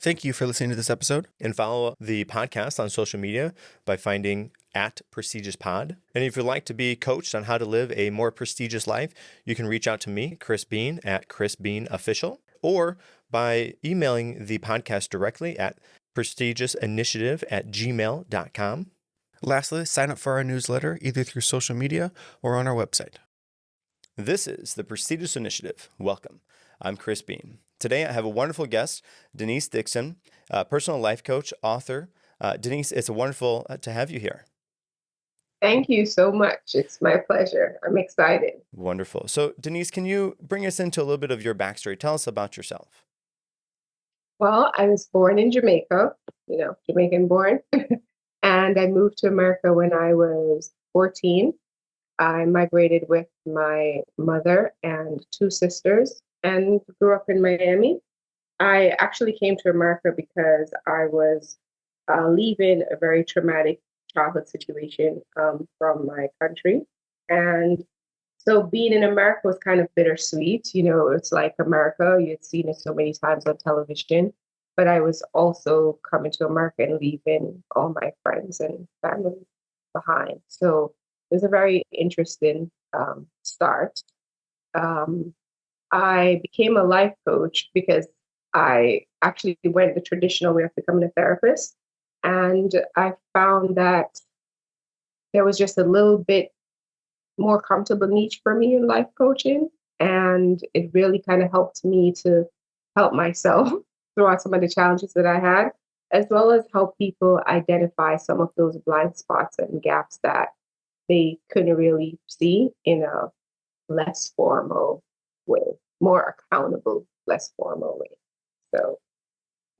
Thank you for listening to this episode. And follow the podcast on social media by finding at Prestigious Pod. And if you'd like to be coached on how to live a more prestigious life, you can reach out to me, Chris Bean, at Chris Bean Official, or by emailing the podcast directly at prestigiousInitiative@gmail.com. Lastly, sign up for our newsletter either through social media or on our website. This is the Prestigious Initiative. Welcome. I'm Chris Bean. Today I have a wonderful guest, Denise Dixon, personal life coach, author. Denise, it's wonderful to have you here. Thank you so much. It's my pleasure. I'm excited. Wonderful. So, Denise, can you bring us into a little bit of your backstory? Tell us about yourself. Well, I was born in Jamaica, Jamaican born, and I moved to America when I was 14. I migrated with my mother and two sisters and grew up in Miami. I actually came to America because I was leaving a very traumatic childhood situation from my country. And so being in America was kind of bittersweet. It's like America, you'd seen it so many times on television, but I was also coming to America and leaving all my friends and family behind. So it was a very interesting start. I became a life coach because I actually went the traditional way of becoming a therapist. And I found that there was just a little bit more comfortable niche for me in life coaching. And it really kind of helped me to help myself throughout some of the challenges that I had, as well as help people identify some of those blind spots and gaps that they couldn't really see in a less formal way, more accountable, less formal way. So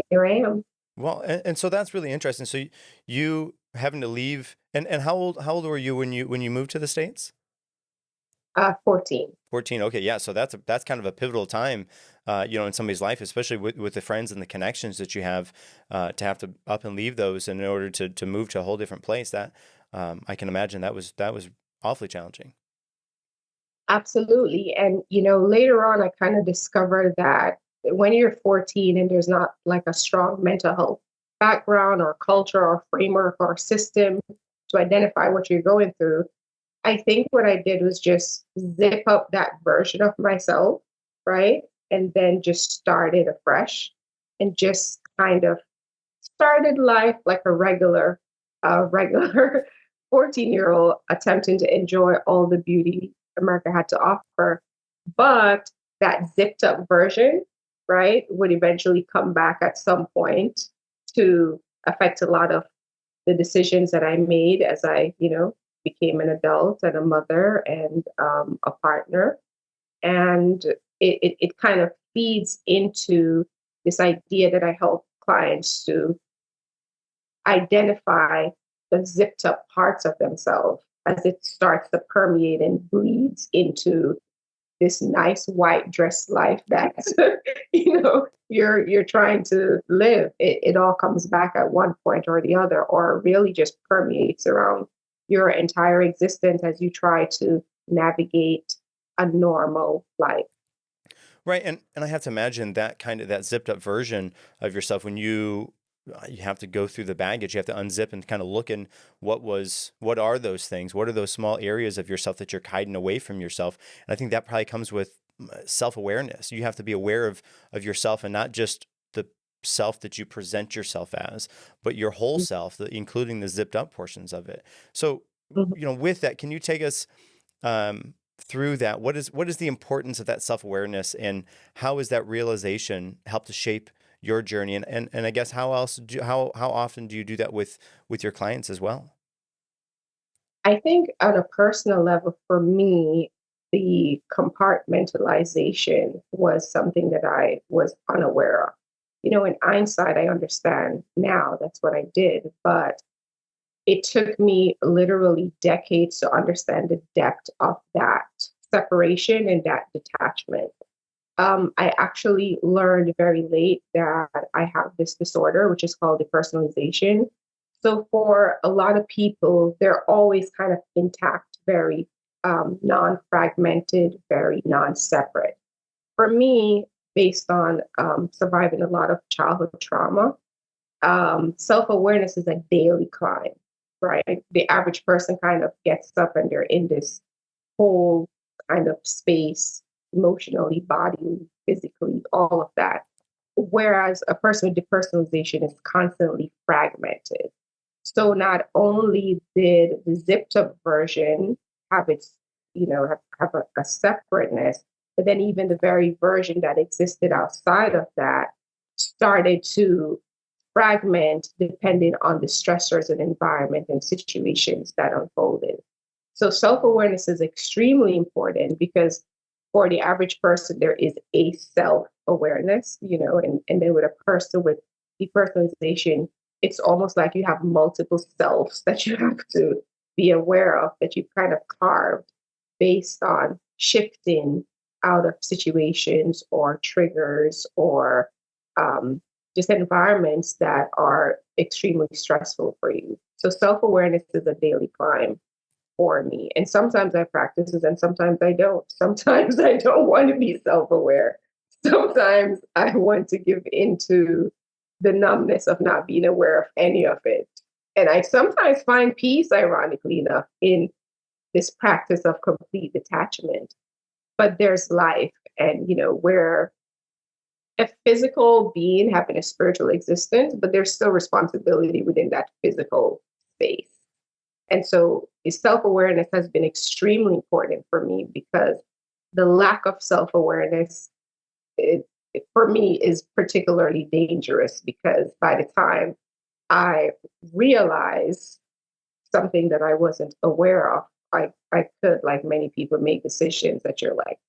here I am. Well, and so that's really interesting. So you having to leave, and how old were you when you moved to the States? 14. 14. Okay, yeah. So that's kind of a pivotal time, in somebody's life, especially with the friends and the connections that you have, to have to up and leave those, and in order to move to a whole different place. That I can imagine that was awfully challenging. Absolutely. And, later on, I kind of discovered that when you're 14 and there's not like a strong mental health background or culture or framework or system to identify what you're going through, I think what I did was just zip up that version of myself, right? And then just started afresh and just kind of started life like a regular 14-year-old attempting to enjoy all the beauty America had to offer. But that zipped up version, right, would eventually come back at some point to affect a lot of the decisions that I made as I, became an adult and a mother and a partner. And it kind of feeds into this idea that I help clients to identify the zipped up parts of themselves as it starts to permeate and bleeds into this nice white dress life that you're trying to live. It all comes back at one point or the other, or really just permeates around your entire existence as you try to navigate a normal life. Right, and I have to imagine that zipped up version of yourself when you have to go through the baggage, you have to unzip and kind of look in what are those things? What are those small areas of yourself that you're hiding away from yourself? And I think that probably comes with self-awareness. You have to be aware of yourself, and not just the self that you present yourself as, but your whole self, including the zipped up portions of it. So, with that, can you take us through that? What is the importance of that self-awareness, and how has that realization helped to shape your journey? And I guess how often do you do that with your clients as well? I think on a personal level, for me, the compartmentalization was something that I was unaware of. In hindsight, I understand now that's what I did, but it took me literally decades to understand the depth of that separation and that detachment. I actually learned very late that I have this disorder, which is called depersonalization. So for a lot of people, they're always kind of intact, very non-fragmented, very non-separate. For me, based on surviving a lot of childhood trauma. Self-awareness is a daily climb, right? The average person kind of gets up and they're in this whole kind of space, emotionally, bodily, physically, all of that. Whereas a person with depersonalization is constantly fragmented. So not only did the zipped up version have its, have a separateness, but then even the very version that existed outside of that started to fragment depending on the stressors and environment and situations that unfolded. So self awareness is extremely important because for the average person, there is a self awareness, and then with a person with depersonalization, it's almost like you have multiple selves that you have to be aware of that you've kind of carved based on shifting out of situations or triggers or just environments that are extremely stressful for you. So self awareness is a daily climb for me. And sometimes I practice it and sometimes I don't. Sometimes I don't want to be self aware. Sometimes I want to give into the numbness of not being aware of any of it. And I sometimes find peace, ironically enough, in this practice of complete detachment. But there's life, and where a physical being having a spiritual existence, but there's still responsibility within that physical space. And so self awareness has been extremely important for me because the lack of self awareness, for me, is particularly dangerous because by the time I realize something that I wasn't aware of, I could, like many people, make decisions that you're like,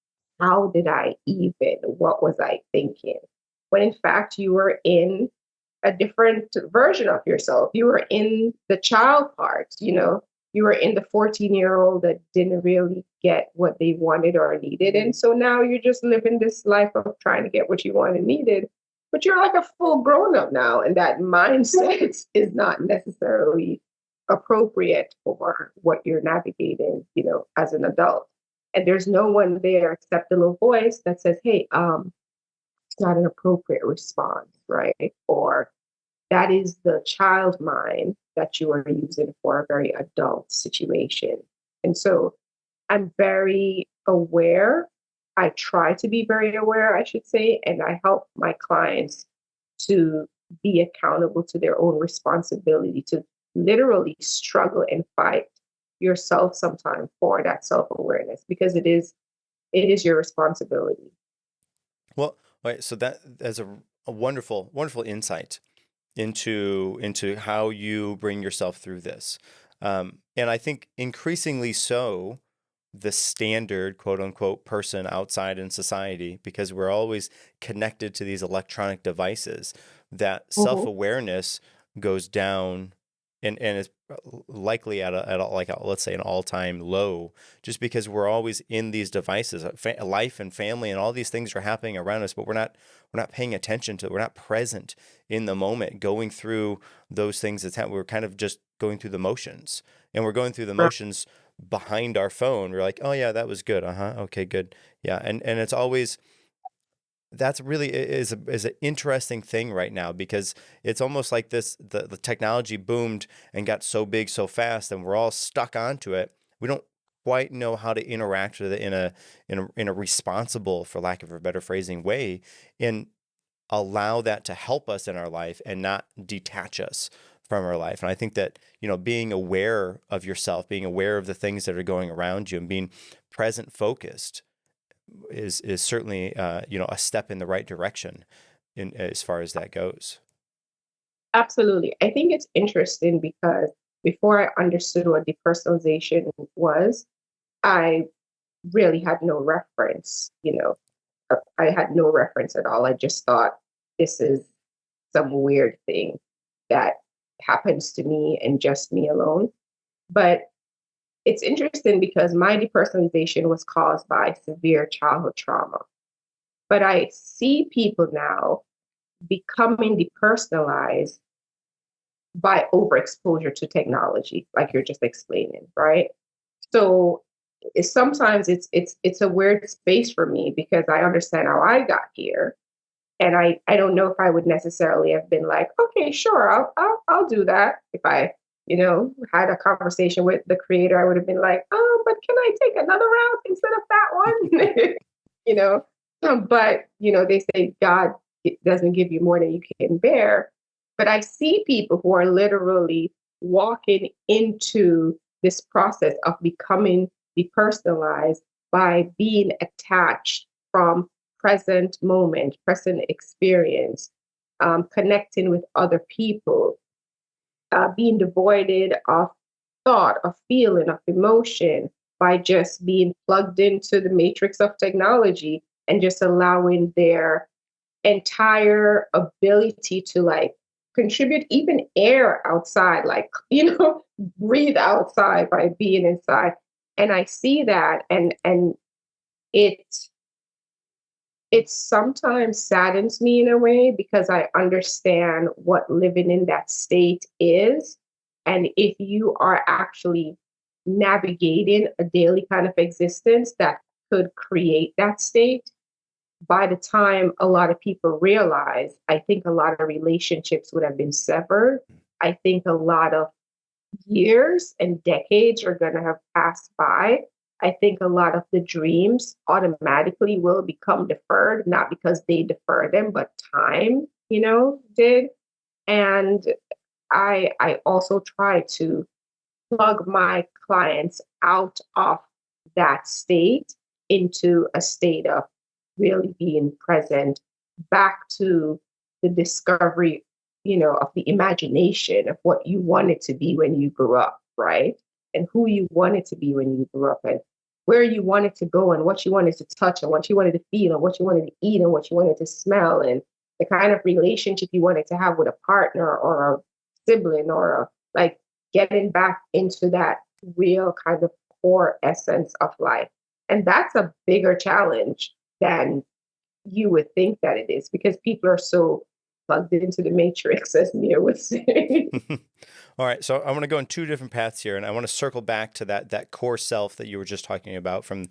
how did I even, what was I thinking? When in fact, you were in a different version of yourself. You were in the child part, you were in the 14-year-old that didn't really get what they wanted or needed. And so now you're just living this life of trying to get what you wanted and needed, but you're like a full grown up now. And that mindset is not necessarily appropriate for what you're navigating, as an adult. And there's no one there except a little voice that says, hey, it's not an appropriate response, right? Or that is the child mind that you are using for a very adult situation. And so I'm very aware. I try to be very aware, I should say, and I help my clients to be accountable to their own responsibility, to literally struggle and fight yourself sometimes for that self-awareness because it is your responsibility. Well, right, so that's a wonderful, wonderful insight into how you bring yourself through this. And I think increasingly so, the standard quote unquote person outside in society, because we're always connected to these electronic devices, that Mm-hmm. self-awareness goes down and is likely at a like a, let's say an all-time low, just because we're always in these devices. Life and family and all these things are happening around us, but we're not paying attention to it. We're not present in the moment, going through those things that's happening. We're kind of just going through the motions, and we're going through the Right. motions behind our phone. We're like, oh yeah, that was good. Uh-huh. Okay, good. Yeah. And it's always, that's really is an interesting thing right now, because it's almost like the technology boomed and got so big so fast, and we're all stuck onto it. We don't quite know how to interact with it in a responsible, for lack of a better phrasing, way, and allow that to help us in our life and not detach us from our life. And I think that, being aware of yourself, being aware of the things that are going around you, and being present focused is certainly, a step in the right direction in as far as that goes. Absolutely. I think it's interesting because before I understood what depersonalization was, I really had no reference, I had no reference at all. I just thought this is some weird thing that happens to me and just me alone. But it's interesting because my depersonalization was caused by severe childhood trauma. But I see people now becoming depersonalized by overexposure to technology, like you're just explaining, right? So sometimes it's a weird space for me because I understand how I got here, And I don't know if I would necessarily have been like, okay, sure, I'll do that. If I, had a conversation with the creator, I would have been like, oh, but can I take another route instead of that one? you know, but they say God doesn't give you more than you can bear. But I see people who are literally walking into this process of becoming depersonalized by being attached from present moment, present experience, connecting with other people, being devoided of thought, of feeling, of emotion by just being plugged into the matrix of technology and just allowing their entire ability to like contribute even air outside, like, breathe outside by being inside. And I see that and it it sometimes saddens me in a way because I understand what living in that state is. And if you are actually navigating a daily kind of existence that could create that state, by the time a lot of people realize, I think a lot of relationships would have been severed. I think a lot of years and decades are going to have passed by. I think a lot of the dreams automatically will become deferred, not because they deferred them, but time, did. And I also try to plug my clients out of that state into a state of really being present, back to the discovery, of the imagination of what you wanted to be when you grew up, right? And who you wanted to be when you grew up, and where you wanted to go, and what you wanted to touch, and what you wanted to feel, and what you wanted to eat, and what you wanted to smell, and the kind of relationship you wanted to have with a partner or a sibling or like getting back into that real kind of core essence of life. And that's a bigger challenge than you would think that it is because people are so plugged into the matrix, as Mia would say. All right, so I want to go in two different paths here, and I want to circle back to that core self that you were just talking about from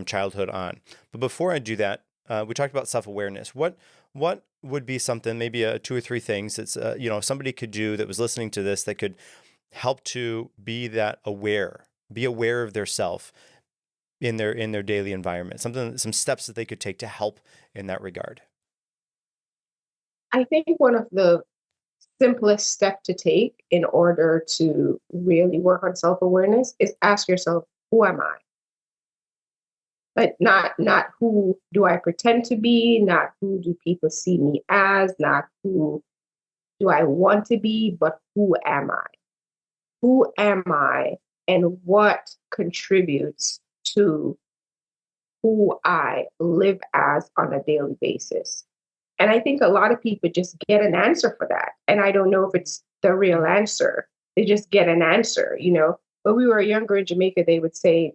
childhood on. But before I do that, we talked about self-awareness. What would be something, maybe two or three things that's somebody could do that was listening to this that could help to be aware of their self in their daily environment, some steps that they could take to help in that regard? I think one of the simplest step to take in order to really work on self-awareness is ask yourself, who am I? But not who do I pretend to be, not who do people see me as, not who do I want to be, but who am I? Who am I and what contributes to who I live as on a daily basis? And I think a lot of people just get an answer for that. And I don't know if it's the real answer. They just get an answer, When we were younger in Jamaica, they would say,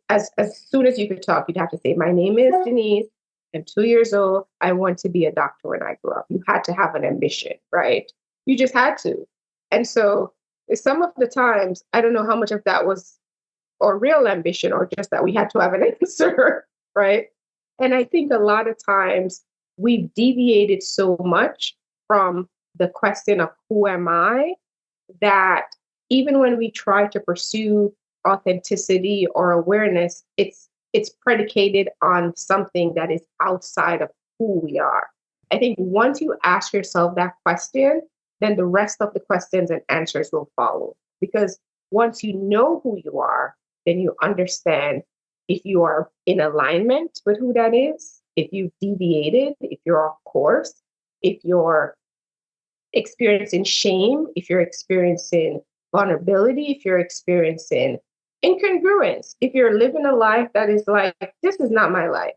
as soon as you could talk, you'd have to say, my name is Denise. I'm 2 years old. I want to be a doctor when I grew up. You had to have an ambition, right? You just had to. And so some of the times, I don't know how much of that was or real ambition or just that we had to have an answer, right? And I think a lot of times we've deviated so much from the question of who am I that even when we try to pursue authenticity or awareness, it's predicated on something that is outside of who we are. I think once you ask yourself that question, then the rest of the questions and answers will follow. Because once you know who you are, then you understand if you are in alignment with who that is, if you've deviated, if you're off course, if you're experiencing shame, if you're experiencing vulnerability, if you're experiencing incongruence, if you're living a life that is like, this is not my life.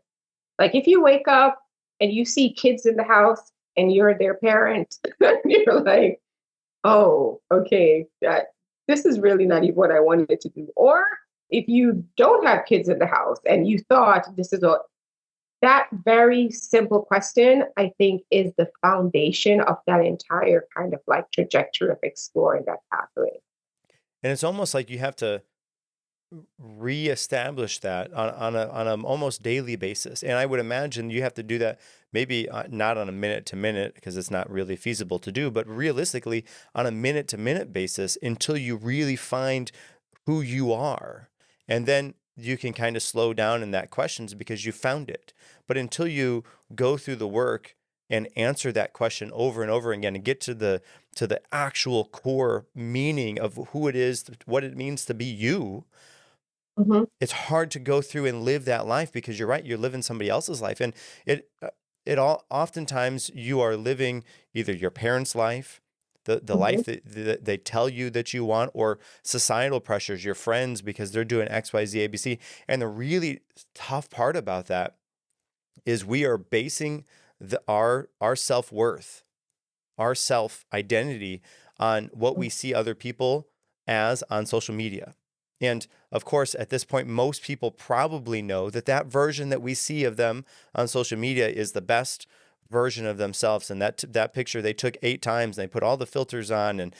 Like if you wake up and you see kids in the house and you're their parent, you're like, oh, okay, this is really not even what I wanted to do. Or if you don't have kids in the house and you thought this is that very simple question, I think, is the foundation of that entire kind of like trajectory of exploring that pathway. And it's almost like you have to reestablish that on a almost daily basis. And I would imagine you have to do that maybe not on a minute to minute because it's not really feasible to do, but realistically on a minute to minute basis until you really find who you are. And then you can kind of slow down in that questions because you found it. But until you go through the work and answer that question over and over again and get to the actual core meaning of who it is, what it means to be you, Mhm. it's hard to go through and live that life because you're right, you're living somebody else's life. And it all oftentimes you are living either your parents' life, the Mhm. life that they tell you that you want, or societal pressures, your friends because they're doing X, Y, Z, ABC. And the really tough part about that is we are basing our self-worth, our self identity on what we see other people as on social media. And of course, at this point, most people probably know that that version that we see of them on social media is the best version of themselves. And that picture they took 8 times and they put all the filters on, and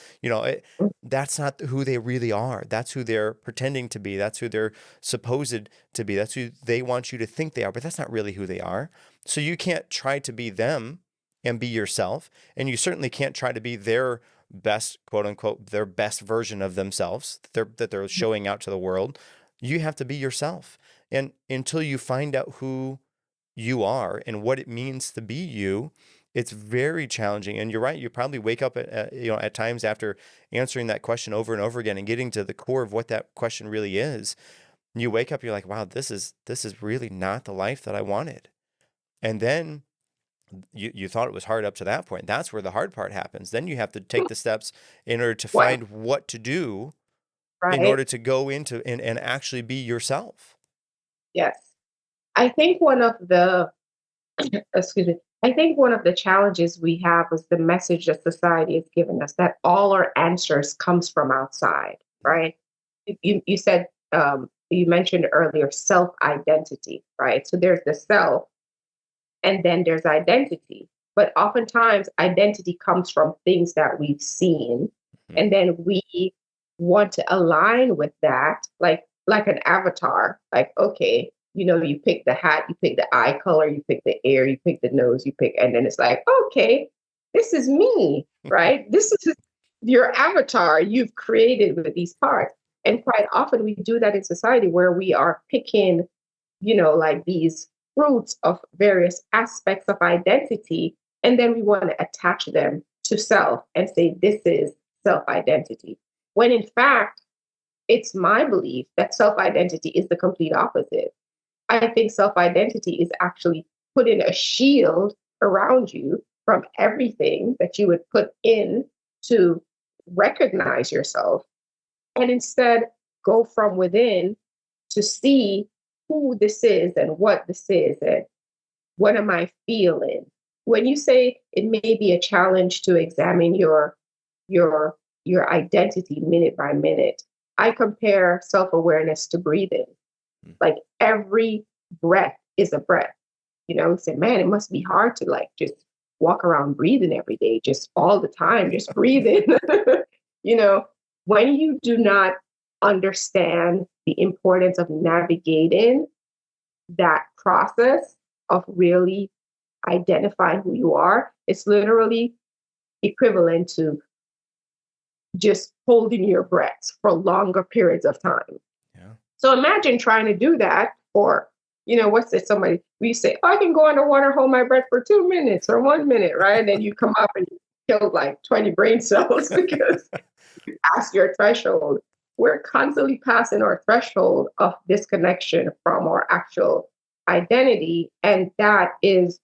that's not who they really are. That's who they're pretending to be. That's who they're supposed to be. That's who they want you to think they are, but that's not really who they are. So you can't try to be them and be yourself. And you certainly can't try to be their best, quote unquote, their best version of themselves that they're showing out to the world. You have to be yourself. And until you find out who you are and what it means to be you, it's very challenging. And you're right. You probably wake up at times after answering that question over and over again and getting to the core of what that question really is. You wake up, you're like, wow, this is really not the life that I wanted. And then you thought it was hard up to that point. That's where the hard part happens. Then you have to take the steps in order to Well, find what to do in right. order to go into and actually be yourself. Yes. I think one of the excuse me. I think one of the challenges we have is the message that society has given us that all our answers comes from outside, Mm. right? You said you mentioned earlier self identity, right? So there's the self, and then there's identity. But oftentimes, identity comes from things that we've seen, Mhm. and then we want to align with that, like an avatar. Like, okay, you pick the hat, you pick the eye color, you pick the ear, you pick the nose, you pick, and then it's like, okay, this is me, right? This is your avatar you've created with these parts. And quite often we do that in society where we are picking, like these fruits of various aspects of identity. And then we want to attach them to self and say, this is self identity. When in fact, it's my belief that self identity is the complete opposite. I think self identity is actually putting a shield around you from everything that you would put in to recognize yourself, and instead go from within to see who this is and what this is and what am I feeling. When you say it may be a challenge to examine your your identity minute by minute, I compare self-awareness to breathing. Mm. Like every breath is a breath. Say, man, it must be hard to like just walk around breathing every day, just all the time, just breathing. you know, when you do not understand the importance of navigating that process of really identifying who you are, it's literally equivalent to just holding your breath for longer periods of time. Yeah. So imagine trying to do that for, what's it? We say, oh, I can go underwater, hold my breath for 2 minutes or 1 minute, right? And then you come up and you kill like 20 brain cells because you pass your threshold. We're constantly passing our threshold of disconnection from our actual identity. And that is,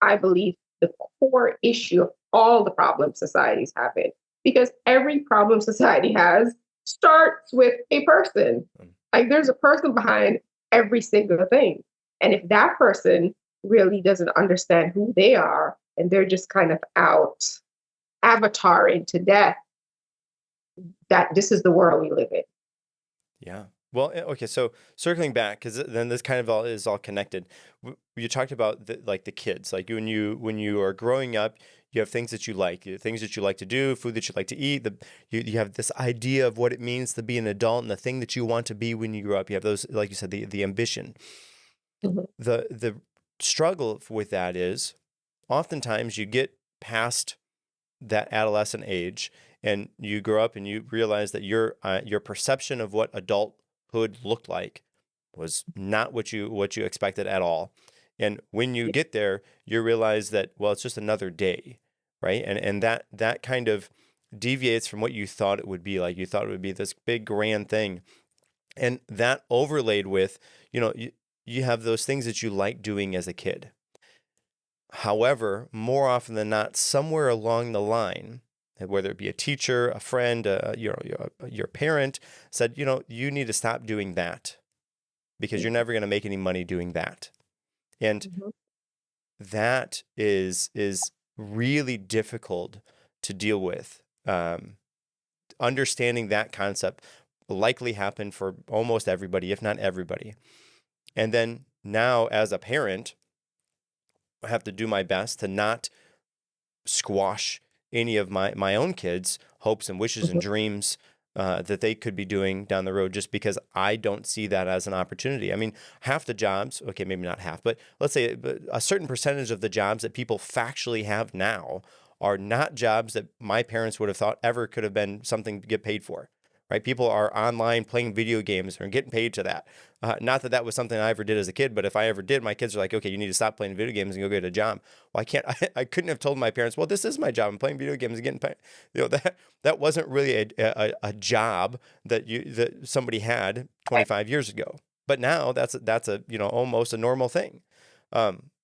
I believe, the core issue of all the problems society's having. Because every problem society has starts with a person. Mm. Like there's a person behind every single thing. And if that person really doesn't understand who they are and they're just kind of out avataring to death, that this is the world we live in. Yeah. Well, okay. So circling back, because then this kind of all is all connected. You talked about like the kids, like when you are growing up, You have things that you like, things that you like to do, food that you like to eat. You have this idea of what it means to be an adult and the thing that you want to be when you grow up. You have those, like you said, the ambition. Mhm. The struggle with that is oftentimes you get past that adolescent age and you grow up and you realize that your perception of what adulthood looked like was not what you expected at all. And when you get there, you realize that, well, it's just another day, right? And that kind of deviates from what you thought it would be like. You thought it would be this big grand thing. And that overlaid with, you have those things that you like doing as a kid. However, more often than not, somewhere along the line, whether it be a teacher, a friend, your parent said, you need to stop doing that because you're never going to make any money doing that. And Mhm. that is really difficult to deal with. Understanding that concept likely happened for almost everybody, if not everybody. And then now as a parent, I have to do my best to not squash any of my own kids' hopes and wishes and Mhm. dreams that they could be doing down the road just because I don't see that as an opportunity. I mean, half the jobs, okay, maybe not half, but let's say a certain percentage of the jobs that people factually have now are not jobs that my parents would have thought ever could have been something to get paid for. Right? People are online playing video games and getting paid to that. Not that that was something I ever did as a kid, but if I ever did, my kids are like, okay, you need to stop playing video games and go get a job. Well, I can't. I couldn't have told my parents, well, this is my job. I'm playing video games and getting paid. That wasn't really a job that somebody had Right. 25 years ago. But now that's a almost a normal thing.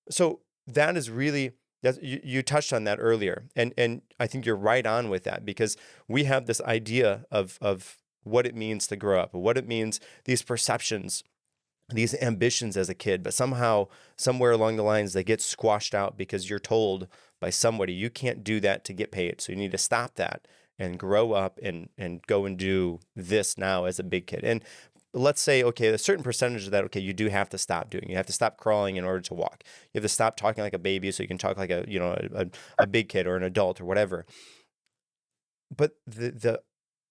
So that is really. You touched on that earlier, and I think you're right on with that because we have this idea of what it means to grow up, what it means, these perceptions, these ambitions as a kid, but somehow, somewhere along the lines, they get squashed out because you're told by somebody you can't do that to get paid. So you need to stop that and grow up and go and do this now as a big kid. And let's say, okay, a certain percentage of that, okay, you do have to stop doing. You have to stop crawling in order to walk. You have to stop talking like a baby so you can talk like a big kid or an adult or whatever. But the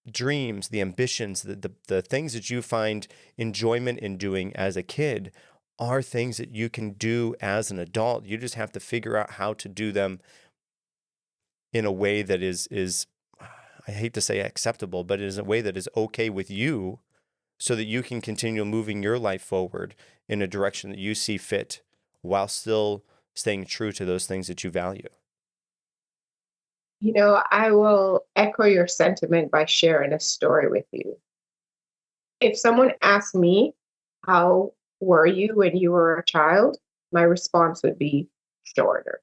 dreams, the ambitions, the things that you find enjoyment in doing as a kid are things that you can do as an adult. You just have to figure out how to do them in a way that is I hate to say acceptable, but it is a way that is okay with you so that you can continue moving your life forward in a direction that you see fit while still staying true to those things that you value. I will echo your sentiment by sharing a story with you. If someone asked me, how were you when you were a child? My response would be shorter,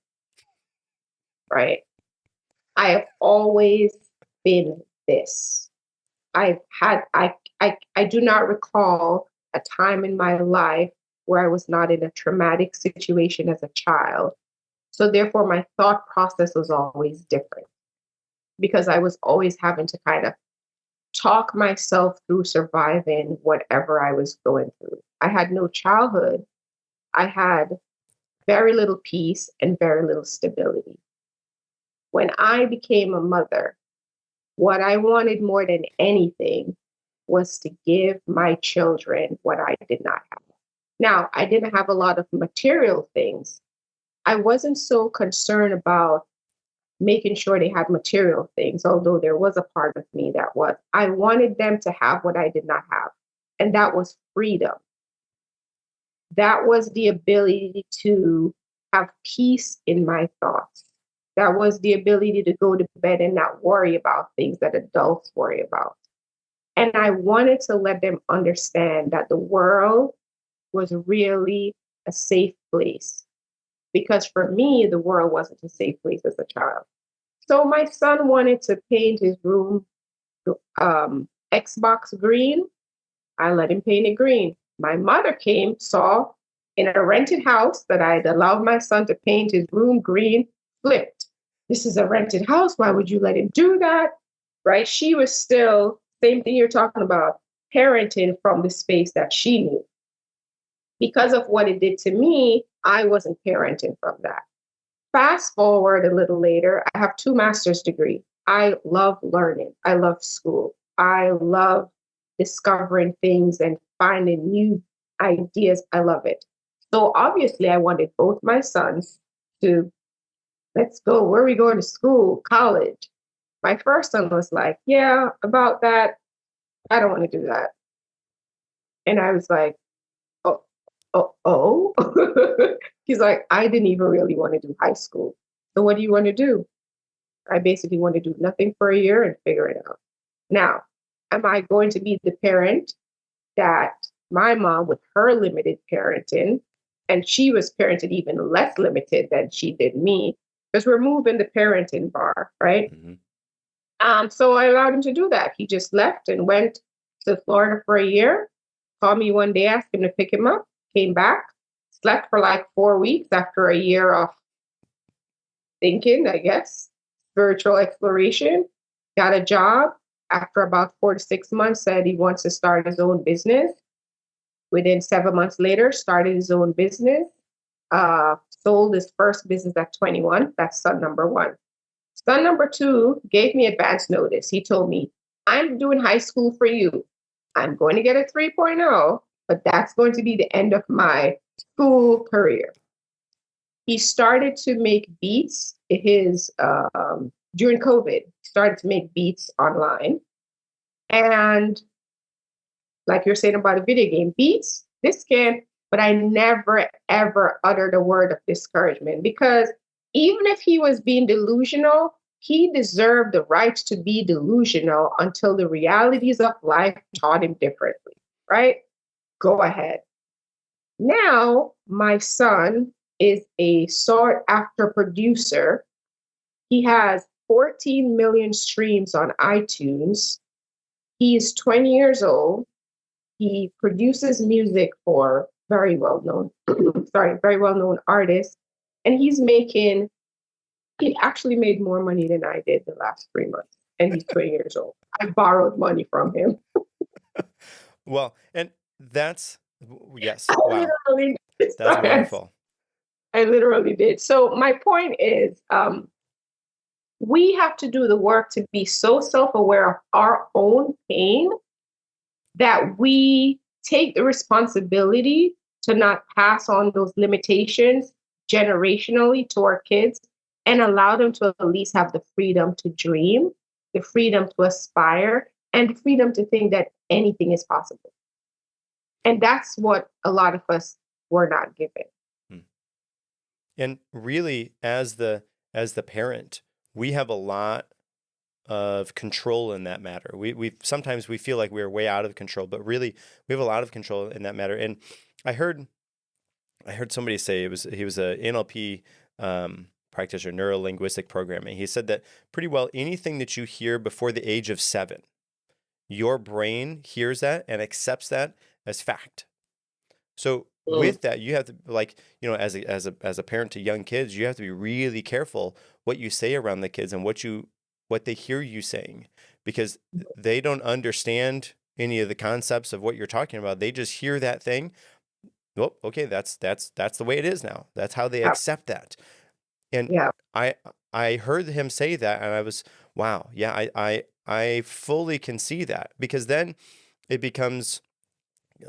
right? I have always been this. I've had, I do not recall a time in my life where I was not in a traumatic situation as a child. So therefore, my thought process was always different because I was always having to kind of talk myself through surviving whatever I was going through. I had no childhood. I had very little peace and very little stability. When I became a mother, what I wanted more than anything was to give my children what I did not have. Now, I didn't have a lot of material things. I wasn't so concerned about making sure they had material things, although there was a part of me that was. I wanted them to have what I did not have, and that was freedom. That was the ability to have peace in my thoughts. That was the ability to go to bed and not worry about things that adults worry about. And I wanted to let them understand that the world was really a safe place. Because for me, the world wasn't a safe place as a child. So my son wanted to paint his room Xbox green. I let him paint it green. My mother came, saw in a rented house that I'd allowed my son to paint his room green, flipped. This is a rented house. Why would you let him do that? Right? She was still, same thing you're talking about, parenting from the space that she knew. Because of what it did to me, I wasn't parenting from that. Fast forward a little later, I have two master's degrees. I love learning. I love school. I love discovering things and finding new ideas. I love it. So obviously, I wanted both my sons to, let's go. Where are we going to school? College. My first son was like, yeah, about that. I don't want to do that. And I was like, oh, oh. He's like, I didn't even really want to do high school. So what do you want to do? I basically want to do nothing for a year and figure it out. Now, am I going to be the parent that my mom, with her limited parenting, and she was parented even less limited than she did me, because we're moving the parenting bar, right? Mm-hmm. So I allowed him to do that. He just left and went to Florida for a year. Called me one day, asked him to pick him up, came back, slept for like 4 weeks after a year of thinking, I guess, spiritual exploration, got a job. After about 4 to 6 months, said he wants to start his own business. Within 7 months later, started his own business, sold his first business at 21. That's son number one. Son number two gave me advance notice. He told me, I'm doing high school for you. I'm going to get a 3.0, but that's going to be the end of my school career. He started to make beats. During COVID, started to make beats online. And like you're saying about a video game, beats, this can, but I never, ever uttered a word of discouragement, because even if he was being delusional, he deserved the right to be delusional until the realities of life taught him differently, right? Go ahead. Now, my son is a sought after producer. He has 14 million streams on iTunes. He is 20 years old. He produces music for very well known, very well known artists. And he actually made more money than I did the last 3 months. And he's 20 years old. I borrowed money from him. Well, and that's, yes, I wow, literally did. that's wonderful. I literally did. So my point is, we have to do the work to be so self-aware of our own pain that we take the responsibility to not pass on those limitations generationally to our kids, and allow them to at least have the freedom to dream, the freedom to aspire, and the freedom to think that anything is possible. And that's what a lot of us were not given. And really, as the parent, we have a lot of control in that matter. We sometimes we feel like we're way out of control, but really we have a lot of control in that matter. And I heard somebody say, he was a NLP practitioner, neuro-linguistic programming. He said that pretty well anything that you hear before the age of 7, your brain hears that and accepts that as fact. So with that, you have to, like, as a parent to young kids, you have to be really careful what you say around the kids and what they hear you saying, because they don't understand any of the concepts of what you're talking about. They just hear that thing. Oh, okay, that's the way it is now. That's how they accept that. And I heard him say that, and I was, wow, yeah, I fully can see that, because then it becomes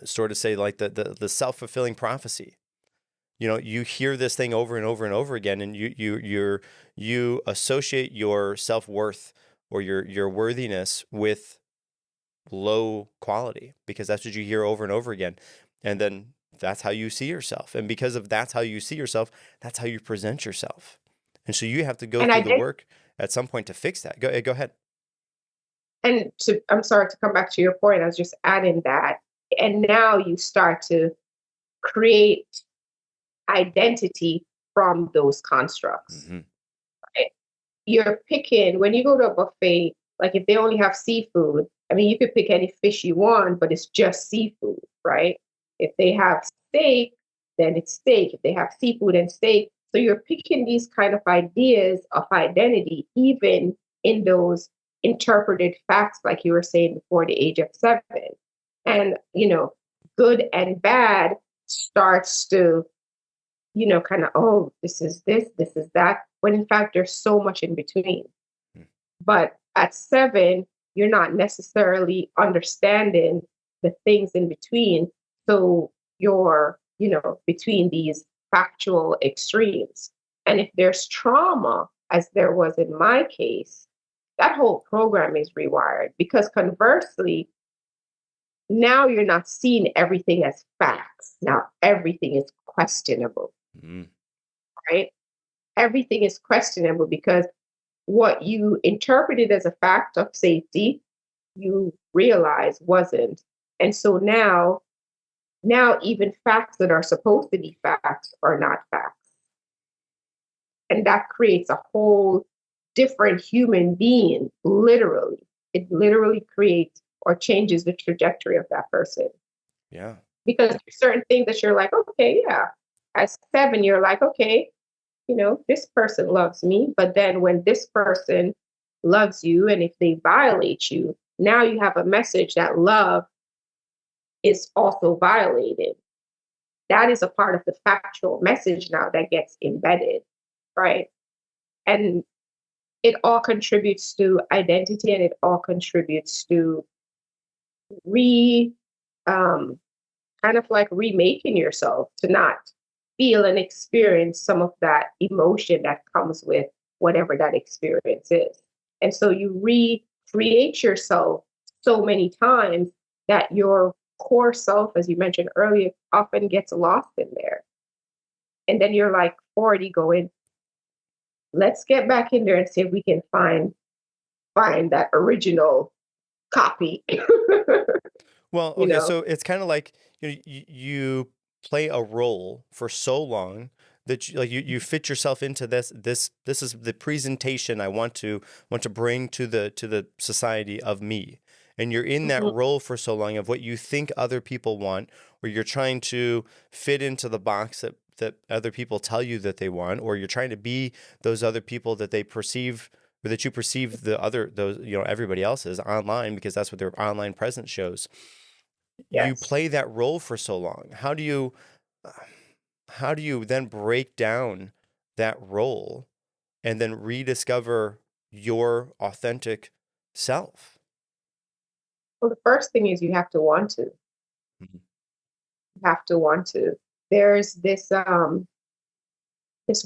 sort of say like the self-fulfilling prophecy. You hear this thing over and over and over again, and you associate your self-worth or your worthiness with low quality, because that's what you hear over and over again. And then that's how you see yourself. And because of that's how you see yourself, that's how you present yourself. And so you have to go through the work at some point to fix that. Go ahead. And I'm sorry to come back to your point. I was just adding that. And now you start to create identity from those constructs. Mm-hmm. Right? You're picking, when you go to a buffet, like if they only have seafood, I mean, you could pick any fish you want, but it's just seafood, right? If they have steak, then it's steak. If they have seafood and steak. So you're picking these kind of ideas of identity, even in those interpreted facts, like you were saying, before the age of 7. And, good and bad starts to kind of, oh, this is that, when in fact there's so much in between. Mm. But at 7, you're not necessarily understanding the things in between. So you're, between these factual extremes. And if there's trauma, as there was in my case, that whole program is rewired, because conversely, now you're not seeing everything as facts. Now everything is questionable, Mm. right? Everything is questionable because what you interpreted as a fact of safety, you realize wasn't. And so now even facts that are supposed to be facts are not facts. And that creates a whole different human being, literally. It literally creates or changes the trajectory of that person. Yeah. Because there's certain things that you're like, okay, yeah. At 7, you're like, okay, this person loves me. But then when this person loves you, and if they violate you, now you have a message that love is also violated. That is a part of the factual message now that gets embedded, right? And it all contributes to identity, and it all contributes to re kind of like remaking yourself to not feel and experience some of that emotion that comes with whatever that experience is. And so you recreate yourself so many times that your core self, as you mentioned earlier, often gets lost in there. And then you're like 40 going, let's get back in there and see if we can find that original copy. Well, you okay, know? so it's kind of like you play a role for so long that you fit yourself into this is the presentation I want to bring to the society of me. And you're in that Mhm. role for so long of what you think other people want, or you're trying to fit into the box that other people tell you that they want, or you're trying to be those other people that they perceive, or that you perceive those everybody else is online, because that's what their online presence shows. You Yes. play that role for so long. How do you then break down that role and then rediscover your authentic self? Well, the first thing is you have to want to. Mhm. You have to want to. There's this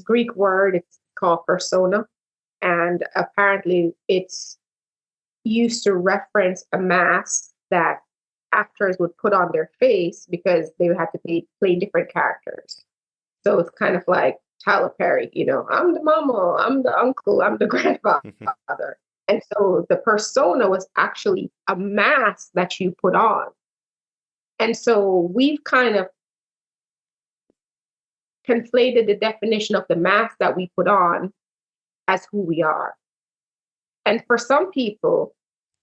Greek word, it's called persona, and apparently it's used to reference a mask that actors would put on their face because they would have to play different characters. So it's kind of like Tyler Perry, I'm the mama, I'm the uncle, I'm the grandfather. And so the persona was actually a mask that you put on. And so we've kind of conflated the definition of the mask that we put on as who we are. And for some people,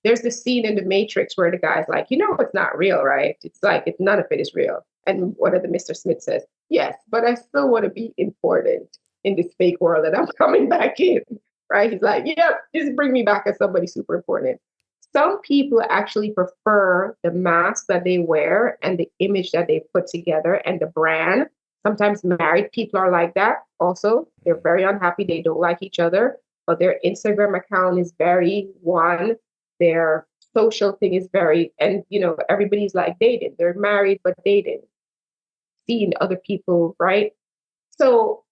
there's this scene in The Matrix where the guy's like, it's not real, right? It's like, none of it is real. And one of the Mr. Smith says, yes, but I still want to be important in this fake world that I'm coming back in, right? He's like, yep, just bring me back as somebody super important. Some people actually prefer the mask that they wear and the image that they put together and the brand. Sometimes married people are like that also. They're very unhappy. They don't like each other, but their Instagram account is very one. Their social thing is very, and everybody's like dating. They're married, but dating, seeing other people, right? So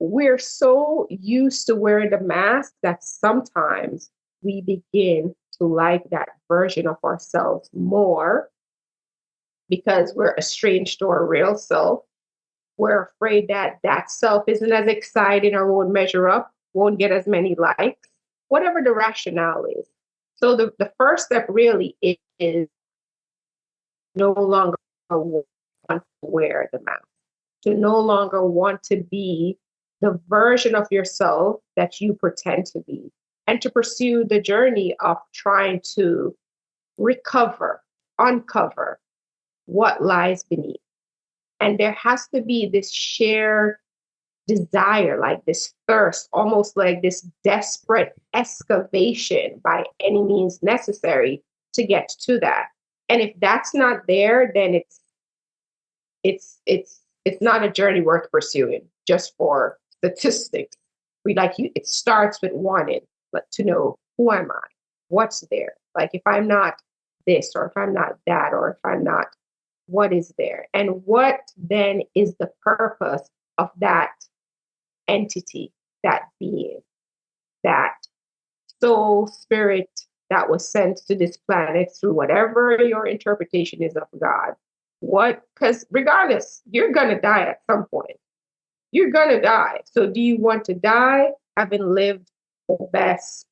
we're so used to wearing the mask that sometimes we begin to like that version of ourselves more because we're estranged to our real self. We're afraid that that self isn't as exciting or won't measure up, won't get as many likes, whatever the rationale is. So the first step really is no longer want to wear the mask, to no longer want to be the version of yourself that you pretend to be, and to pursue the journey of trying to recover, uncover what lies beneath. And there has to be this shared desire, like this thirst, almost like this desperate excavation by any means necessary to get to that. And if that's not there, then it's it's not a journey worth pursuing just for statistics. We like you, it starts with wanting to know, who am I? What's there? Like if I'm not this, or if I'm not that, or if I'm not, what is there? And what then is the purpose of that entity, that being, that soul, spirit that was sent to this planet through whatever your interpretation is of God? What, because regardless, you're going to die at some point. You're going to die. So do you want to die having lived the best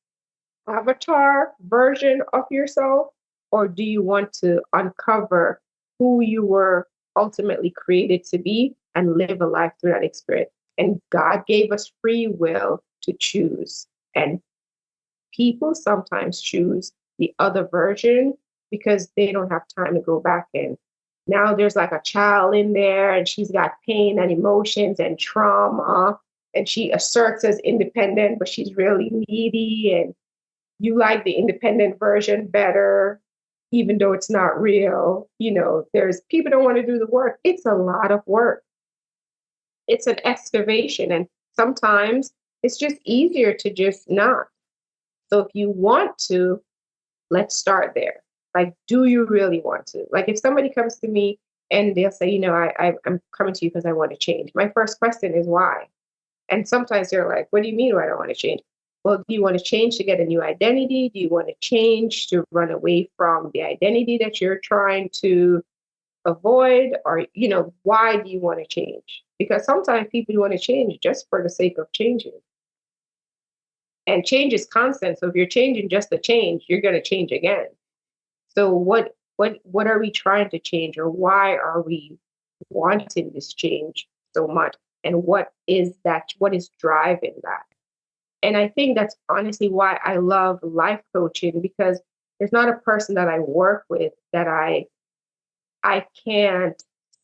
avatar version of yourself? Or do you want to uncover who you were ultimately created to be and live a life through that experience? And God gave us free will to choose. And people sometimes choose the other version because they don't have time to go back in. Now there's like a child in there and she's got pain and emotions and trauma, and she asserts as independent, but she's really needy, and you like the independent version better, even though it's not real. There's people don't want to do the work. It's a lot of work. It's an excavation. And sometimes it's just easier to just not. So if you want to, let's start there. Like, do you really want to? Like, if somebody comes to me and they'll say, I'm coming to you because I want to change. My first question is why? And sometimes they're like, what do you mean I don't want to change? Well, do you want to change to get a new identity? Do you want to change to run away from the identity that you're trying to avoid? Or, why do you want to change? Because sometimes people want to change just for the sake of changing. And change is constant. So if you're changing just to change, you're going to change again. So what are we trying to change, or why are we wanting this change so much? And what is driving that? And I think that's honestly why I love life coaching, because there's not a person that I work with that I can't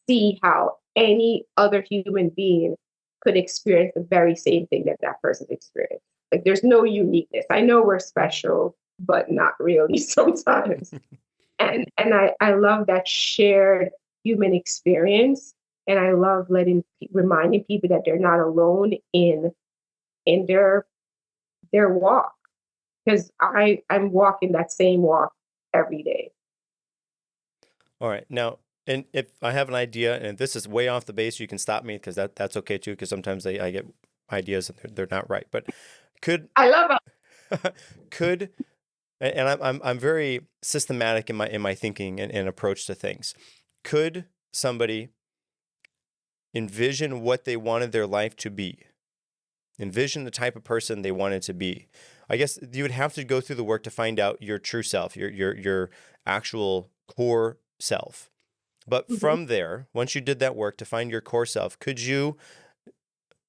see how any other human being could experience the very same thing that person's experienced. Like, there's no uniqueness. I know we're special, but not really sometimes. And I love that shared human experience. And I love reminding people that they're not alone in their walk. Because I'm walking that same walk every day. All right. Now, and if I have an idea, and this is way off the base, you can stop me, because that's okay too, because sometimes I get ideas and they're not right. But I love it. And I'm very systematic in my thinking and approach to things. Could somebody envision what they wanted their life to be? Envision the type of person they wanted to be. I guess you would have to go through the work to find out your true self, your actual core self. But from there, once you did that work to find your core self, could you,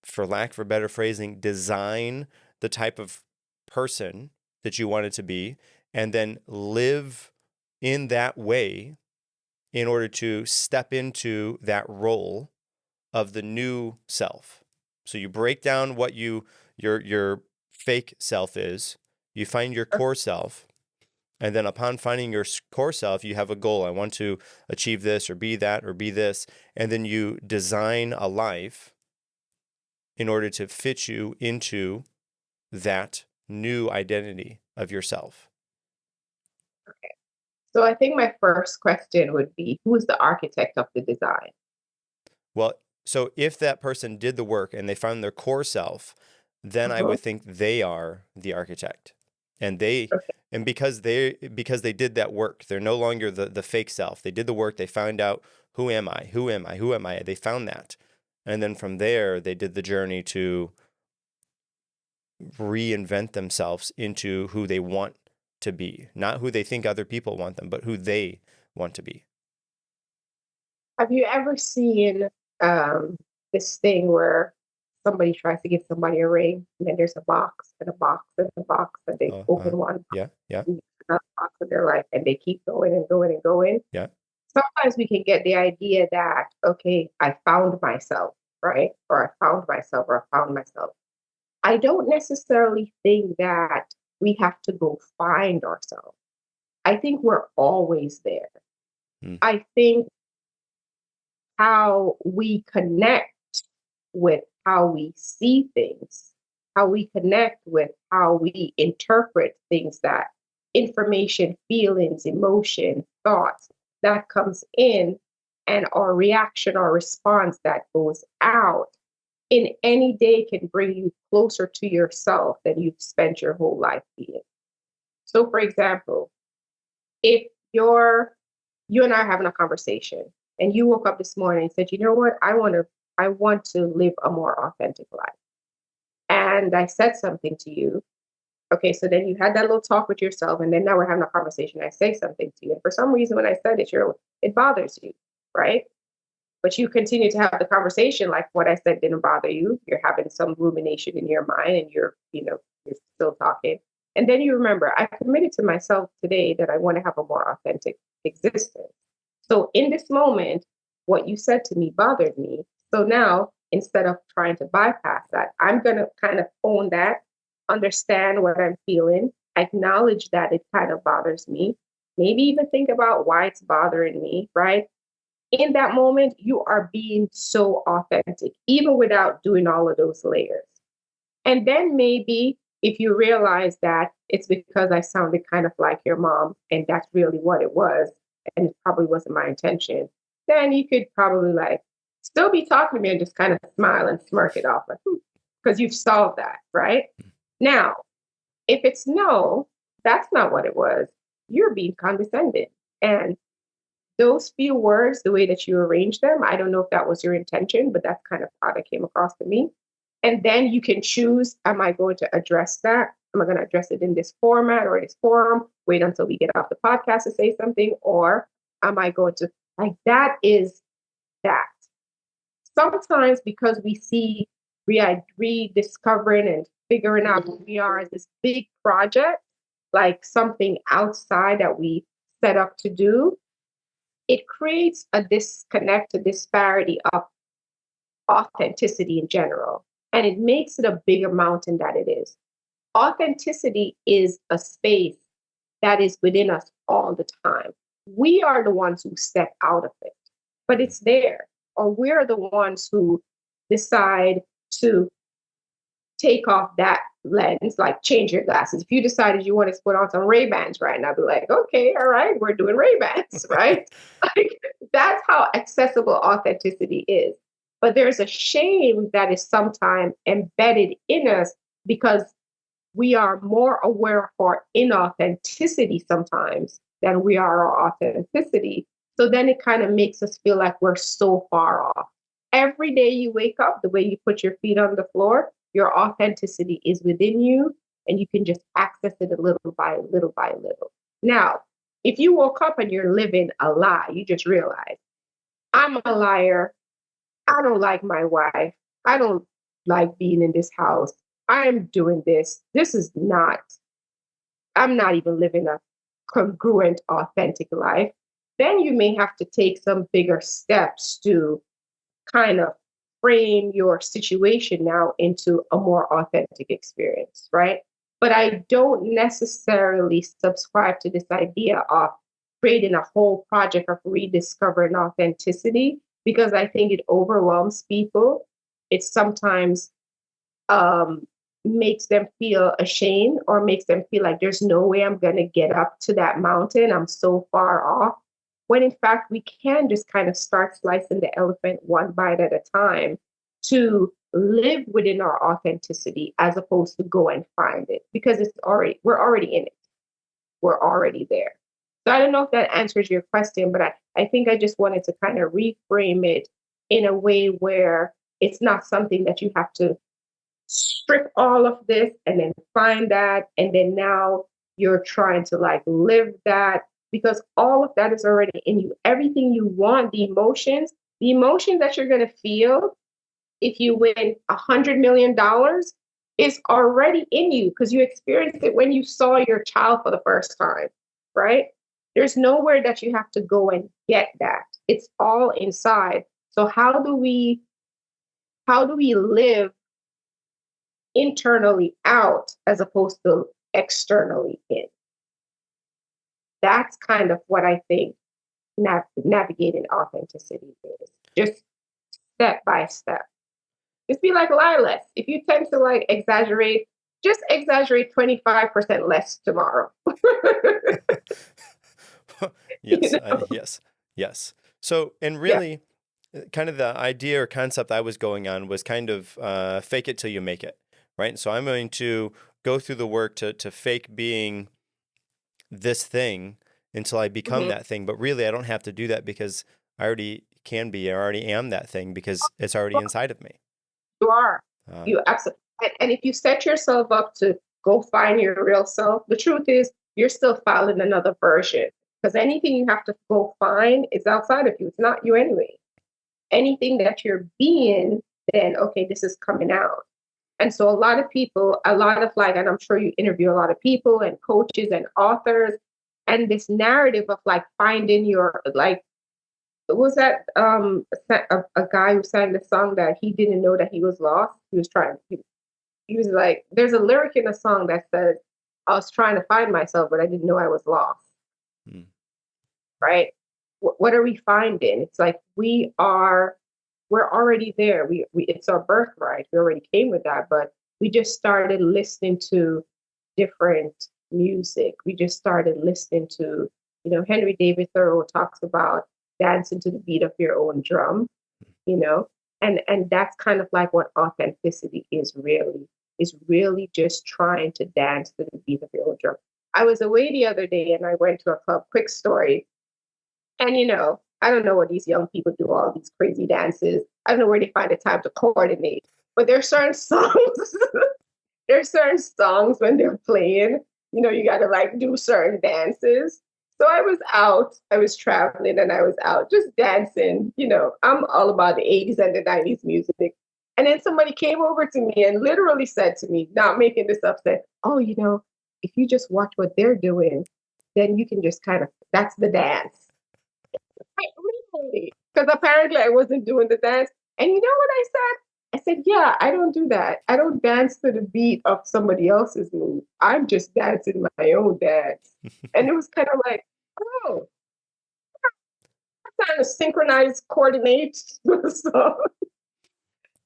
for lack of a better phrasing, design the type of person that you wanted to be, and then live in that way in order to step into that role of the new self? So you break down what your fake self is, you find your core self, and then upon finding your core self, you have a goal. I want to achieve this, or be that, or be this, and then you design a life in order to fit you into that new identity of yourself. Okay. So I think my first question would be, who is the architect of the design? Well, so if that person did the work and they found their core self, then I would think they are the architect. And because they did that work, they're no longer the fake self. They did the work, they found out, who am I? Who am I? Who am I? They found that. And then from there, they did the journey to reinvent themselves into who they want to be, not who they think other people want them, but who they want to be. Have you ever seen this thing where somebody tries to give somebody a ring, and then there's a box and a box and a box, and they open one box, yeah, and another box of their life, and they keep going and going and going? Yeah. Sometimes we can get the idea that, okay, I found myself, right? Or I found myself, or I found myself. I don't necessarily think that we have to go find ourselves. I think we're always there. I think how we connect with how we see things, how we connect with how we interpret things, that information, feelings, emotion, thoughts that comes in, and our reaction or response that goes out in any day can bring you closer to yourself than you've spent your whole life being. So, for example, if you and I are having a conversation and you woke up this morning and said, you know what, I want to live a more authentic life. And I said something to you. Okay, so then you had that little talk with yourself, and then now we're having a conversation. I say something to you, and for some reason, when I said it, it bothers you, right? But you continue to have the conversation like what I said didn't bother you. You're having some rumination in your mind, and you're still talking. And then you remember, I committed to myself today that I want to have a more authentic existence. So in this moment, what you said to me bothered me. So now, instead of trying to bypass that, I'm going to kind of own that, understand what I'm feeling, acknowledge that it kind of bothers me, maybe even think about why it's bothering me, right? In that moment, you are being so authentic, even without doing all of those layers. And then maybe if you realize that it's because I sounded kind of like your mom, and that's really what it was, and it probably wasn't my intention, then you could probably like still be talking to me and just kind of smile and smirk it off, like, because you've solved that, right? Now, if it's no, that's not what it was. You're being condescending. And those few words, the way that you arrange them, I don't know if that was your intention, but that's kind of how that came across to me. And then you can choose, am I going to address that? Am I going to address it in this format or this forum? Wait until we get off the podcast to say something? Or am I going to, like, that is that. Sometimes because we see rediscovering and figuring out who we are as this big project, like something outside that we set up to do, it creates a disconnect, a disparity of authenticity in general. And it makes it a bigger mountain than it is. Authenticity is a space that is within us all the time. We are the ones who step out of it, but it's there. Or we're the ones who decide to take off that lens, like change your glasses. If you decided you wanted to put on some Ray-Bans right now, I'd be like, okay, all right, we're doing Ray-Bans, right? Like, that's how accessible authenticity is. But there's a shame that is sometimes embedded in us because we are more aware of our inauthenticity sometimes than we are our authenticity. So then it kind of makes us feel like we're so far off. Every day you wake up, the way you put your feet on the floor, your authenticity is within you, and you can just access it a little by little by little. Now, if you woke up and you're living a lie, you just realize, I'm a liar. I don't like my wife. I don't like being in this house. I'm doing this. I'm not even living a congruent, authentic life. Then you may have to take some bigger steps to kind of frame your situation now into a more authentic experience, right? But I don't necessarily subscribe to this idea of creating a whole project of rediscovering authenticity because I think it overwhelms people. It sometimes makes them feel ashamed or makes them feel like there's no way I'm going to get up to that mountain. I'm so far off. When in fact, we can just kind of start slicing the elephant one bite at a time to live within our authenticity as opposed to go and find it because we're already in it. We're already there. So I don't know if that answers your question, but I think I just wanted to kind of reframe it in a way where it's not something that you have to strip all of this and then find that. And then now you're trying to like live that because all of that is already in you. Everything you want, the emotions that you're going to feel if you win $100 million is already in you because you experienced it when you saw your child for the first time, right? There's nowhere that you have to go and get that. It's all inside. So how do we live internally out as opposed to externally in? That's kind of what I think navigating authenticity is. just step by step. Just be like Lilas. If you tend to like exaggerate, just exaggerate 25% less tomorrow. You Yes, know? yes. So, and Yeah. really, kind of the idea or concept I was going on was kind of fake it till you make it, right? So I'm going to go through the work to fake being this thing until I become Hmm. that thing. But really, I don't have to do that because I already can be, I already am that thing because it's already inside of me. You are. Um, You absolutely. And if you set yourself up to go find your real self, the truth is you're still filing another version because anything you have to go find is outside of you. It's not you anyway. Anything that you're being, then okay, this is coming out. And so a lot of people, a lot of like, and I'm sure you interview a lot of people and coaches and authors, and this narrative of like finding your like was that a guy who sang the song that he didn't know that he was lost. He was trying. He was like, there's a lyric in a song that says, "I was trying to find myself, but I didn't know I was lost." mm, Right? What are we finding? It's like we're already there. We it's our birthright. We already came with that, but we just started listening to different music. We just started listening to, Henry David Thoreau talks about dancing to the beat of your own drum, you know, and that's kind of like what authenticity is really just trying to dance to the beat of your own drum. I was away the other day and I went to a club, quick story, and I don't know what these young people do, all these crazy dances. I don't know where they find the time to coordinate. But there's certain songs, there's certain songs when they're playing, you gotta like do certain dances. So I was traveling and I was out just dancing. I'm all about the 80s and the 90s music. And then somebody came over to me and literally said to me, not making this up, said, "Oh, if you just watch what they're doing, then you can just kind of, that's the dance." Really? Because apparently I wasn't doing the dance. And you know what I said? I said, "Yeah, I don't do that. I don't dance to the beat of somebody else's move. I'm just dancing my own dance." And it was kind of like, oh, I'm trying to synchronize, coordinate.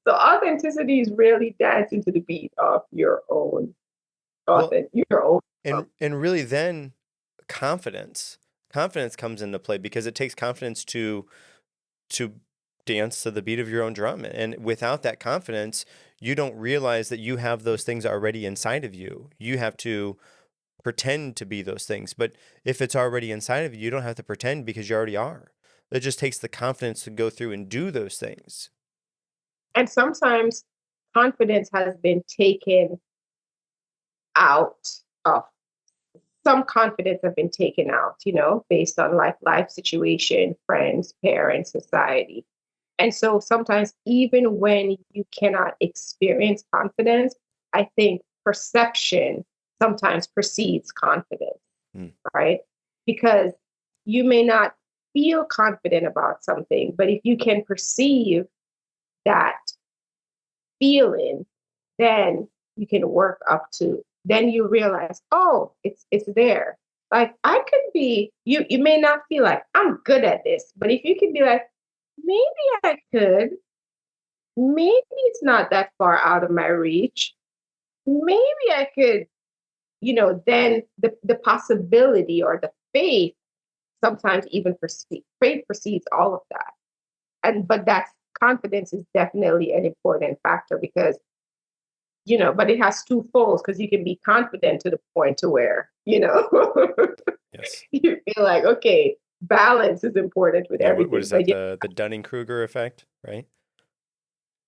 So authenticity is really dancing to the beat of your own well, your own. and really then confidence comes into play because it takes confidence to dance to the beat of your own drum. And without that confidence, you don't realize that you have those things already inside of you. You have to pretend to be those things. But if it's already inside of you, you don't have to pretend because you already are. It just takes the confidence to go through and do those things. And sometimes confidence has been taken out of some confidence have been taken out, based on like life situation, friends, parents, society. And so sometimes, even when you cannot experience confidence, I think perception sometimes precedes confidence, Mm. right? Because you may not feel confident about something, but if you can perceive that feeling, then you can work up to, then you realize, oh, it's there. Like I could be, you may not feel like I'm good at this, but if you can be like, maybe I could, maybe it's not that far out of my reach. Maybe I could, then the possibility or the faith sometimes even faith precedes all of that. But that's confidence is definitely an important factor because but it has two folds because you can be confident to the point to where, Yes. you feel like, okay, balance is important with Yeah. What everything. is that? But yeah, The Dunning-Kruger effect, right?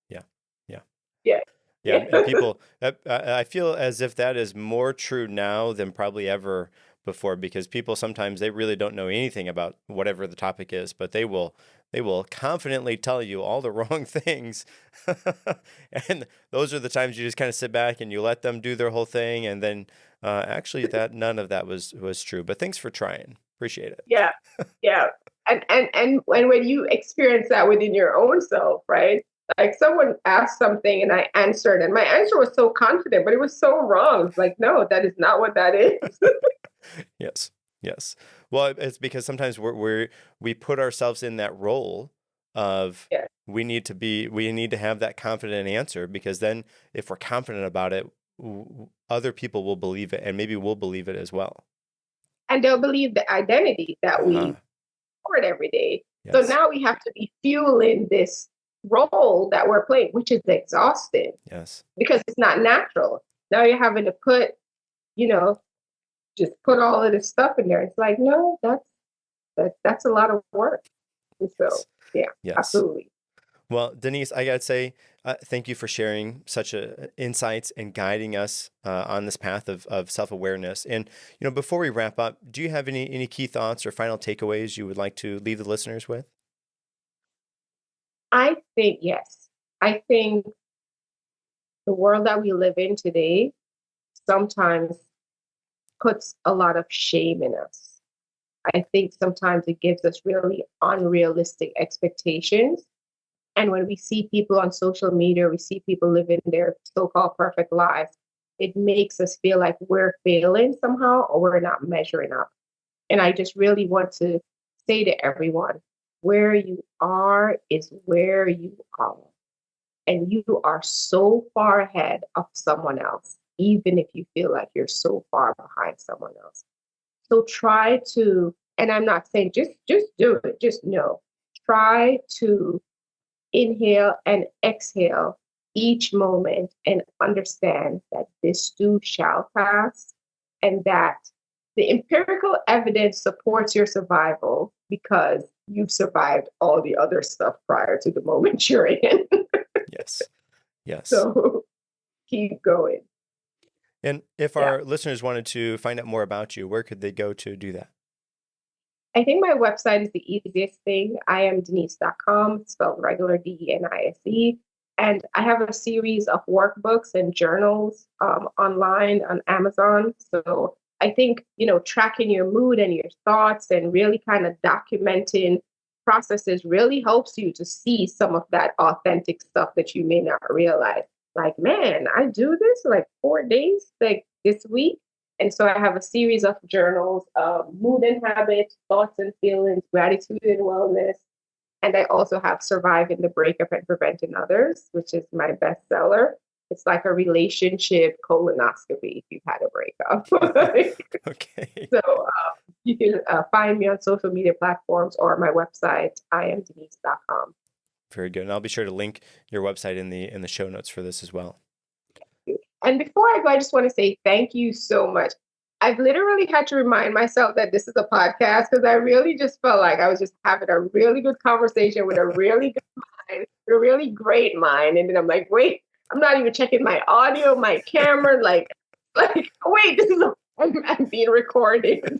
Yeah. Yeah. yeah, Yeah. yeah. And people, I feel as if that is more true now than probably ever before because people sometimes they really don't know anything about whatever the topic is, but they will confidently tell you all the wrong things. And those are the times you just kind of sit back and you let them do their whole thing. And then actually that none of that was true. But thanks for trying. Appreciate it. Yeah, yeah. And when you experience that within your own self, right? Like someone asked something and I answered, and my answer was so confident, but it was so wrong. It's like, no, that is not what that is. Yes. Yes. Well, it's because sometimes we put ourselves in that role of Yeah. we need to have that confident answer, because then if we're confident about it, other people will believe it, and maybe we'll believe it as well. And they'll believe the identity that we report every day. So Yes. now we have to be fueling this role that we're playing, which is exhausting. Yes. Because it's not natural. Now you're having to put, just put all of this stuff in there. It's like, no, that's a lot of work. And so, yeah, Yes. absolutely. Well, Denise, I gotta say, thank you for sharing such insights and guiding us on this path of self-awareness. And before we wrap up, do you have any key thoughts or final takeaways you would like to leave the listeners with? I think, yes. I think the world that we live in today sometimes puts a lot of shame in us. I think sometimes it gives us really unrealistic expectations. And when we see people on social media, we see people living their so-called perfect lives, it makes us feel like we're failing somehow or we're not measuring up. And I just really want to say to everyone, where you are is where you are. And you are so far ahead of someone else, even if you feel like you're so far behind someone else. So try to, and I'm not saying just do it, just know, try to inhale and exhale each moment and understand that this too shall pass, and that the empirical evidence supports your survival because you've survived all the other stuff prior to the moment you're in. Yes. Yes. So keep going. And if our listeners wanted to find out more about you, where could they go to do that? I think my website is the easiest thing. I am Denise.com, spelled regular DENISE. And I have a series of workbooks and journals online on Amazon. So I think, tracking your mood and your thoughts and really kind of documenting processes really helps you to see some of that authentic stuff that you may not realize. Like, man, I do this like 4 days, like this week. And so I have a series of journals, mood and habits, thoughts and feelings, gratitude and wellness. And I also have Surviving the Breakup and Preventing Others, which is my bestseller. It's like a relationship colonoscopy if you've had a breakup. Okay. So you can find me on social media platforms or my website, iamdenise.com. Very good. And I'll be sure to link your website in the show notes for this as well. And before I go, I just want to say thank you so much. I've literally had to remind myself that this is a podcast because I really just felt like I was just having a really good conversation with a really good mind, a really great mind. And then I'm like, wait, I'm not even checking my audio, my camera, like wait, I'm being recorded.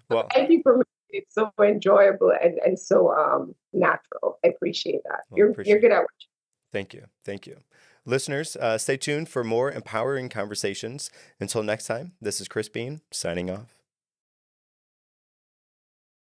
Well, thank you for making it so enjoyable and so natural. I appreciate that. You're good at what you do. Thank you. Thank you. Listeners, stay tuned for more empowering conversations. Until next time, this is Chris Bean signing off.